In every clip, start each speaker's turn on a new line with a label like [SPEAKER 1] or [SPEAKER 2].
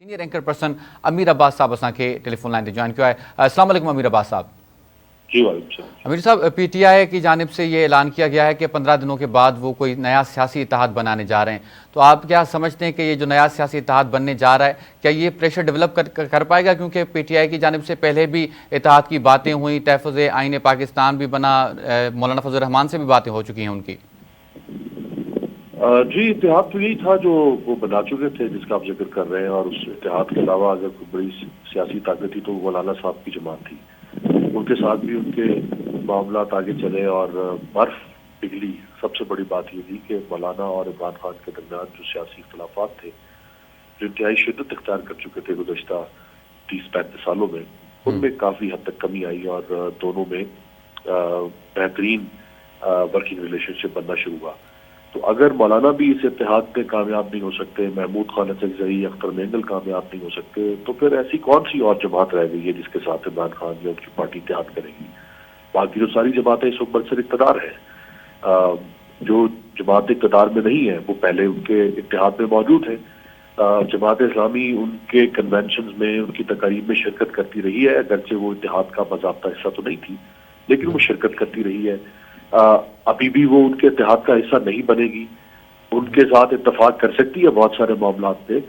[SPEAKER 1] Senior anchor person امیر عباس صاحب اساں کے ٹیلی فون لائن تے جوائن کیا ہے۔ السلام علیکم امیر عباس صاحب۔
[SPEAKER 2] جی وعلیکم السلام۔
[SPEAKER 1] امیر صاحب، پی ٹی آئی کی جانب سے یہ اعلان کیا گیا ہے کہ 15 دنوں کے بعد وہ کوئی نیا سیاسی اتحاد بنانے جا رہے ہیں، تو آپ کیا سمجھتے ہیں کہ یہ جو نیا سیاسی اتحاد بننے جا رہا ہے کیا یہ پریشر ڈیولپ کر پائے گا؟ کیونکہ پی ٹی آئی کی جانب سے پہلے بھی اتحاد کی باتیں ہوئیں، تحفظ آئین پاکستان بھی بنا، مولانا فضل الرحمان سے بھی باتیں ہو چکی ہیں ان کی۔
[SPEAKER 2] جی اتحاد تو یہی تھا جو وہ بنا چکے تھے جس کا آپ ذکر کر رہے ہیں، اور اس اتحاد کے علاوہ اگر کوئی بڑی سیاسی طاقت تھی تو وہ مولانا صاحب کی جماعت تھی، ان کے ساتھ بھی ان کے معاملات آگے چلے اور برف پگھلی۔ سب سے بڑی بات یہ تھی کہ مولانا اور عمران خان کے درمیان جو سیاسی اختلافات تھے جو انتہائی شدت اختیار کر چکے تھے گزشتہ 30-35 سالوں میں، ان میں کافی حد تک کمی آئی اور دونوں میں بہترین ورکنگ ریلیشن شپ بننا شروع ہوا۔ تو اگر مولانا بھی اس اتحاد پہ کامیاب نہیں ہو سکتے، محمود خان اڅکزئی، اختر مینگل کامیاب نہیں ہو سکتے، تو پھر ایسی کون سی اور جماعت رہ گئی ہے جس کے ساتھ عمران خان یا ان کی پارٹی اتحاد کرے گی؟ باقی جو ساری جماعتیں اس وقت برسر اقتدار ہیں، جو جماعت اقتدار میں نہیں ہے وہ پہلے ان کے اتحاد میں موجود ہیں۔ جماعت اسلامی ان کے کنونشنز میں، ان کی تقاریب میں شرکت کرتی رہی ہے، اگرچہ وہ اتحاد کا باضابطہ حصہ تو نہیں تھی لیکن وہ شرکت کرتی رہی ہے۔ ابھی بھی وہ ان کے اتحاد کا حصہ نہیں بنے گی، ان کے ساتھ اتفاق کر سکتی ہے بہت سارے معاملات پہ،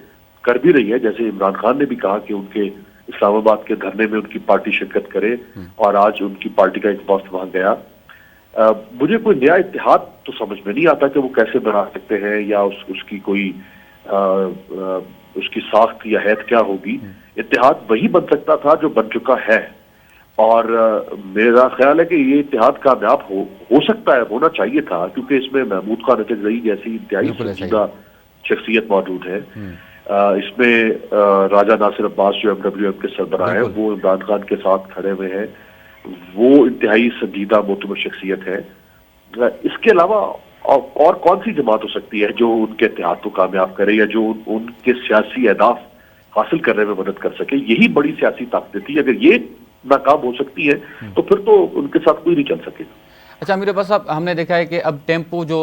[SPEAKER 2] کر بھی رہی ہے، جیسے عمران خان نے بھی کہا کہ ان کے اسلام آباد کے دھرنے میں ان کی پارٹی شرکت کرے اور آج ان کی پارٹی کا ایک دوست وہاں گیا۔ مجھے کوئی نیا اتحاد تو سمجھ میں نہیں آتا کہ وہ کیسے بنا سکتے ہیں یا اس کی کوئی اس کی ساخت یا حیث کیا ہوگی۔ اتحاد وہی بن سکتا تھا جو بن چکا ہے، اور میرا خیال ہے کہ یہ اتحاد کامیاب ہو سکتا ہے، ہونا چاہیے تھا، کیونکہ اس میں محمود خان اڅکزئی جیسی انتہائی سنجیدہ شخصیت موجود ہے۔ اس میں راجہ ناصر عباس جو ایم ڈبلیو ایم کے سربراہ ہیں وہ عمران خان کے ساتھ کھڑے ہوئے ہیں، وہ انتہائی سنجیدہ معتبر شخصیت ہے۔ اس کے علاوہ اور کون سی جماعت ہو سکتی ہے جو ان کے اتحاد کو کامیاب کرے یا جو ان کے سیاسی اہداف حاصل کرنے میں مدد کر سکے؟ یہی بڑی سیاسی طاقت تھی، اگر یہ ناکام ہو سکتی ہے تو پھر تو ان کے ساتھ کوئی نہیں چل سکے گا۔
[SPEAKER 1] اچھا امیر عباس صاحب، ہم نے دیکھا ہے کہ اب ٹیمپو جو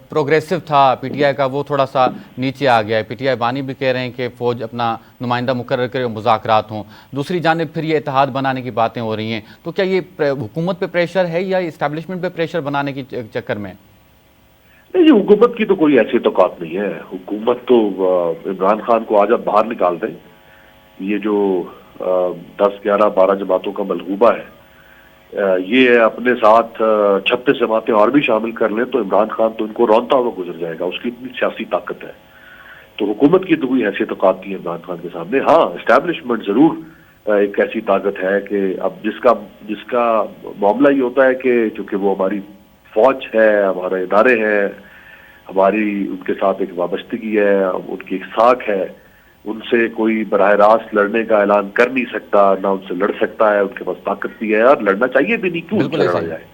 [SPEAKER 1] پروگریسو تھا پی ٹی آئی کا وہ تھوڑا سا نیچے آ گیا ہے۔ پی ٹی آئی بانی بھی کہہ رہے ہیں کہ فوج اپنا نمائندہ مقرر کرے، مذاکرات ہوں، دوسری جانب پھر یہ اتحاد بنانے کی باتیں ہو رہی ہیں، تو کیا یہ حکومت پہ پریشر ہے یا اسٹیبلشمنٹ پہ پریشر بنانے کی چکر میں؟
[SPEAKER 2] نہیں، حکومت کی تو کوئی ایسی توقعات نہیں ہے۔ حکومت تو عمران خان کو آج اب باہر نکال دیں، یہ جو 10-11-12 جماعتوں کا ملغوبہ ہے، یہ اپنے ساتھ 36 جماعتیں اور بھی شامل کر لیں تو عمران خان تو ان کو رونتا ہوا گزر جائے گا، اس کی اتنی سیاسی طاقت ہے۔ تو حکومت کی تو کوئی حیثیت اوقات نہیں ہے عمران خان کے سامنے۔ ہاں، اسٹیبلشمنٹ ضرور ایک ایسی طاقت ہے کہ اب جس کا معاملہ یہ ہوتا ہے کہ چونکہ وہ ہماری فوج ہے، ہمارے ادارے ہیں، ہماری ان کے ساتھ ایک وابستگی ہے، ان کی ایک ساکھ ہے، ان سے کوئی براہ راست لڑنے کا اعلان کر نہیں سکتا، نہ ان سے لڑ سکتا ہے، ان کے پاس طاقت بھی ہے اور لڑنا چاہیے بھی نہیں، کیوں ان سے لڑا جائے۔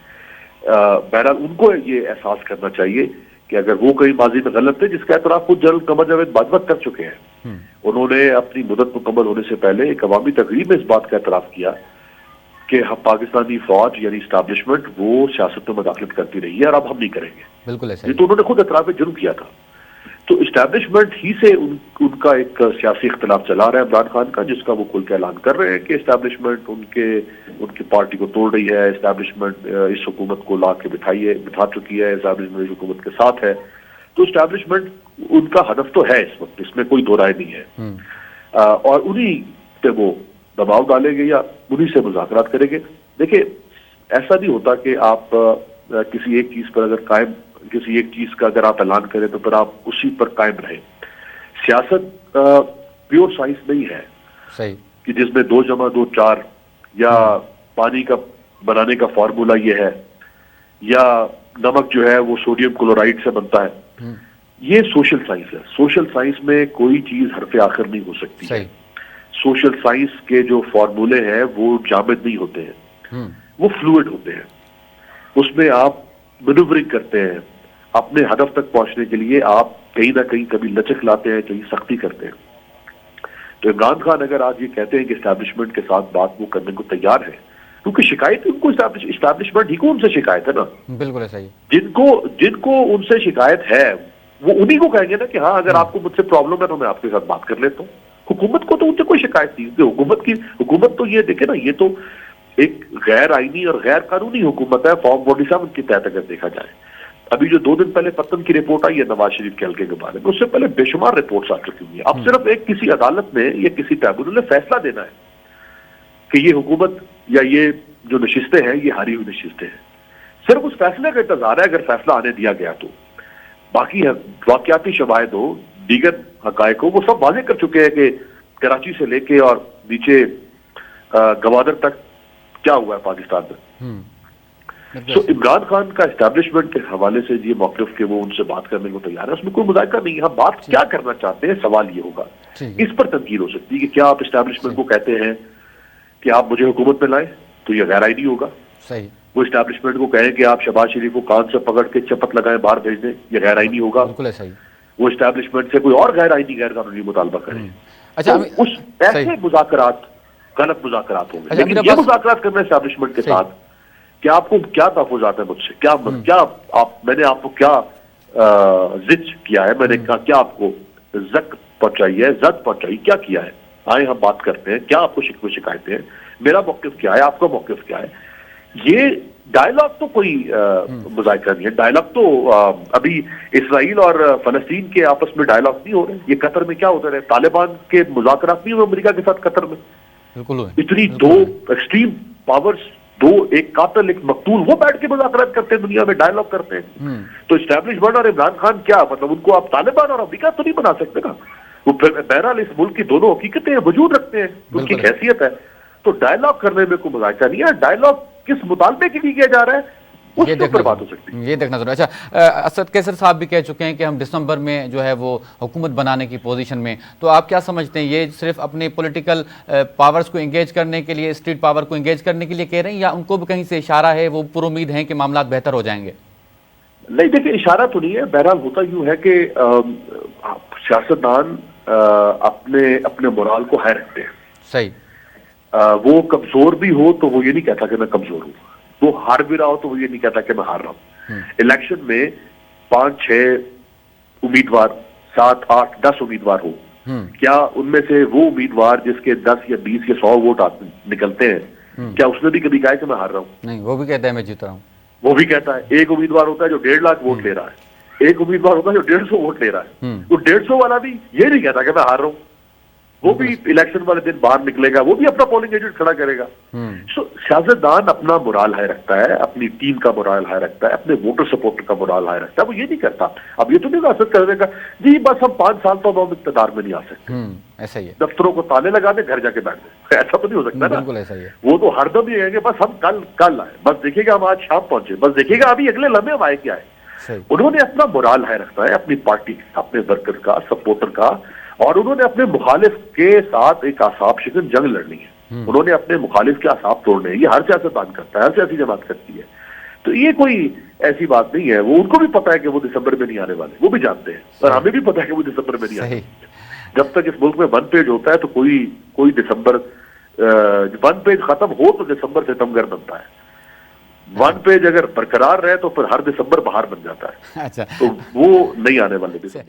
[SPEAKER 2] بہرحال ان کو یہ احساس کرنا چاہیے کہ اگر وہ کہیں ماضی میں غلط تھے، جس کا اعتراف خود جنرل قمر جاوید باجوہ کر چکے ہیں، انہوں نے اپنی مدت مکمل ہونے سے پہلے ایک عوامی تقریب میں اس بات کا اعتراف کیا کہ پاکستانی فوج یعنی اسٹیبلشمنٹ وہ سیاست میں مداخلت کرتی رہی ہے اور اب ہم نہیں کریں گے۔
[SPEAKER 1] بالکل ایسا
[SPEAKER 2] یہ تو انہوں نے خود اعتراف جرم کیا تھا۔ تو اسٹیبلشمنٹ ہی سے ان کا ایک سیاسی اختلاف چلا رہا ہے عمران خان کا، جس کا وہ کھل کے اعلان کر رہے ہیں کہ اسٹیبلشمنٹ ان کی پارٹی کو توڑ رہی ہے، اسٹیبلشمنٹ اس حکومت کو لا کے بٹھا چکی ہے، اسٹیبلشمنٹ اس حکومت کے ساتھ ہے۔ تو اسٹیبلشمنٹ ان کا ہدف تو ہے اس وقت، اس میں کوئی دو رائے نہیں ہے، اور انہی پہ وہ دباؤ ڈالیں گے یا انہی سے مذاکرات کریں گے۔ دیکھیں، ایسا نہیں ہوتا کہ آپ کسی ایک چیز پر کسی ایک چیز کا اگر آپ اعلان کریں تو پھر آپ اسی پر قائم رہیں۔ سیاست پیور سائنس نہیں ہے
[SPEAKER 1] صحیح
[SPEAKER 2] کہ جس میں 2+2=4 یا پانی کا بنانے کا فارمولا یہ ہے یا نمک جو ہے وہ سوڈیم کلورائڈ سے بنتا ہے۔ یہ سوشل سائنس ہے۔ سوشل سائنس میں کوئی چیز حرف آخر نہیں ہو سکتی ہے۔ سوشل سائنس کے جو فارمولے ہیں وہ جامد نہیں ہوتے ہیں، وہ فلوئڈ ہوتے ہیں، اس میں آپ مینوورنگ کرتے ہیں، اپنے ہدف تک پہنچنے کے لیے آپ کہیں نہ کہیں کبھی لچک لاتے ہیں، کہیں سختی کرتے ہیں۔ تو عمران خان اگر آج یہ کہتے ہیں کہ اسٹیبلشمنٹ کے ساتھ بات وہ کرنے کو تیار ہے، کیونکہ شکایت ان کو اسٹیبلشمنٹ ہی کو ان سے شکایت ہے نا،
[SPEAKER 1] بالکل ایسا ہی،
[SPEAKER 2] جن کو ان سے شکایت ہے وہ انہی کو کہیں گے نا کہ ہاں اگر آپ کو مجھ سے پرابلم ہے تو میں آپ کے ساتھ بات کر لیتا ہوں، حکومت کو تو ان سے کوئی شکایت نہیں کہ حکومت تو یہ دیکھے نا، یہ تو ایک غیر آئینی اور غیر قانونی حکومت ہے فارم 47 کے تحت اگر دیکھا جائے. ابھی جو 2 دن پہلے پتن کی رپورٹ آئی ہے نواز شریف کے حلقے کے بارے میں، اس سے پہلے بے شمار رپورٹس آ چکی ہوئی ہیں. اب صرف ایک کسی عدالت میں یا کسی ٹریبونل نے فیصلہ دینا ہے کہ یہ حکومت یا یہ جو نشستیں ہیں یہ ہاری ہوئی نشستیں ہیں. صرف اس فیصلے کا انتظار ہے. اگر فیصلہ آنے دیا گیا تو باقی واقعاتی شواہد ہو، دیگر حقائق ہو، وہ سب واضح کر چکے ہیں کہ کراچی سے لے کے اور نیچے گوادر تک کیا ہوا ہے پاکستان میں. سو عمران خان کا اسٹیبلشمنٹ کے حوالے سے یہ موقف کہ وہ ان سے بات کرنے کو تیار ہے، اس میں کوئی مذائقہ نہیں ہے. ہم بات کیا کرنا چاہتے ہیں، سوال یہ ہوگا، اس پر تنقید ہو سکتی ہے کہ کیا آپ اسٹیبلشمنٹ کو کہتے ہیں کہ آپ مجھے حکومت میں لائیں تو یہ غیر آئینی ہوگا. وہ اسٹیبلشمنٹ کو کہیں کہ آپ شہباز شریف کو کان سے پکڑ کے چپت لگائیں باہر بھیج دیں، یہ غیر آئینی ہوگا. وہ اسٹیبلشمنٹ سے کوئی اور غیر آئینی غیر قانونی مطالبہ کریں. ایسے مذاکرات غلط مذاکرات ہوں گے. لیکن یہ مذاکرات کرنا اسٹیبلشمنٹ کے ساتھ کہ آپ کو کیا تحفظات ہیں مجھ سے، میں نے آپ کو کیا زد کیا ہے، میں نے کیا آپ کو زد پہنچائی ہے، کیا کیا ہے، آئے ہم بات کرتے ہیں، کیا آپ کو شکوے شکایتیں ہیں، میرا موقف کیا ہے، آپ کا موقف کیا ہے. یہ ڈائلاگ تو کوئی مذائقہ نہیں ہے. ڈائلاگ تو ابھی اسرائیل اور فلسطین کے آپس میں ڈائلاگ نہیں ہو رہے. یہ قطر میں کیا ہوتا رہے، طالبان کے مذاکرات نہیں ہوئے امریکہ کے ساتھ قطر میں. اتنی دو ایکسٹریم پاورز، دو، ایک قاتل ایک مقتول، وہ بیٹھ کے مذاکرات کرتے ہیں، دنیا میں ڈائلاگ کرتے ہیں. تو اسٹیبلشمنٹ اور عمران خان کیا مطلب، ان کو آپ طالبان اور امریکہ تو نہیں بنا سکتے نا. وہ بہرحال اس ملک کی دونوں حقیقتیں وجود رکھتے ہیں، ان کی حیثیت ہے. تو ڈائلاگ کرنے میں کوئی مذائقہ نہیں ہے. ڈائلاگ کس مطالبے کے لیے کیا جا رہا ہے اس کے اوپر بات ہو سکتی ہے.
[SPEAKER 1] یہ دیکھنا ضروری. اچھا، اسد کیسر صاحب بھی کہہ چکے ہیں کہ ہم دسمبر میں جو ہے وہ حکومت بنانے کی پوزیشن میں. تو آپ کیا سمجھتے ہیں، یہ صرف اپنے پولیٹیکل پاورز کو انگیج کرنے کے لیے، اسٹریٹ پاور کو انگیج کرنے کے لیے کہہ رہے ہیں، یا ان کو بھی کہیں سے اشارہ ہے، وہ پر امید ہیں کہ معاملات بہتر ہو جائیں گے؟
[SPEAKER 2] نہیں دیکھیں، اشارہ تو نہیں ہے. بہرحال ہوتا یوں ہے کہ سیاستدان اپنے مورال کو ہائی رکھتے ہیں.
[SPEAKER 1] صحیح.
[SPEAKER 2] وہ کمزور بھی ہو تو وہ یہ نہیں کہتا کہ میں کمزور ہوں، وہ ہار بھی رہا ہو تو وہ یہ نہیں کہتا کہ میں ہار رہا ہوں. الیکشن میں 5-6 امیدوار، 7-8 10 امیدوار ہو، کیا ان میں سے وہ امیدوار جس کے 10 یا 20 یا 100 ووٹ نکلتے ہیں، کیا اس نے بھی کبھی کہا کہ میں ہار رہا ہوں؟
[SPEAKER 1] نہیں، وہ بھی کہتا ہے میں جیت رہا ہوں. وہ
[SPEAKER 2] بھی کہتا ہے. ایک امیدوار ہوتا ہے جو 1.5 لاکھ ووٹ لے رہا ہے، ایک امیدوار ہوتا ہے جو 150 ووٹ لے رہا ہے. وہ 150 والا بھی یہ نہیں کہتا کہ میں ہار رہا ہوں، وہ بھی الیکشن والے دن باہر نکلے گا، وہ بھی اپنا پولنگ ایجنٹ کھڑا کرے گا. سیاستدان اپنا مورال ہائی رکھتا ہے، اپنی ٹیم کا مورال ہائی رکھتا ہے، اپنے ووٹر سپورٹ کا مورال ہائی رکھتا ہے. وہ یہ نہیں کرتا. اب یہ تو نہیں حاصل کر دے گا جی بس ہم 5 سال تو ہم اقتدار میں نہیں آ سکتے،
[SPEAKER 1] ایسا ہی ہے،
[SPEAKER 2] دفتروں کو تالے لگا دیں، گھر جا کے بیٹھ دیں. ایسا تو نہیں ہو سکتا نا.
[SPEAKER 1] بالکل ایسا ہی ہے.
[SPEAKER 2] وہ تو ہر دم یہ کہیں گے بس ہم کل آئے، بس دیکھیے گا ہم آج شام پہنچے، بس دیکھیے گا ابھی اگلے لمحے ہم آئے کیا ہے. انہوں نے اپنا مورال ہائی رکھتا ہے، اپنی پارٹی، اپنے ورکر کا، سپورٹر کا، اور انہوں نے اپنے مخالف کے ساتھ ایک اعصاب شکن جنگ لڑنی ہے. انہوں نے اپنے مخالف کے اعصاب توڑنے ہیں. یہ ہر سیاستدان کرتا ہے، ہر سیاسی جماعت کرتی ہے. تو یہ کوئی ایسی بات نہیں ہے. وہ ان کو بھی پتا ہے کہ وہ دسمبر میں نہیں آنے والے، وہ بھی جانتے ہیں، اور ہمیں بھی پتا ہے کہ وہ دسمبر میں نہیں آنے. جب تک اس ملک میں 1 پیج ہوتا ہے تو کوئی دسمبر 1 پیج ختم ہو تو دسمبر ستمگر بنتا ہے. 1 پیج اگر برقرار رہے تو پھر ہر دسمبر باہر بن جاتا ہے. تو وہ نہیں آنے والے دسمبر.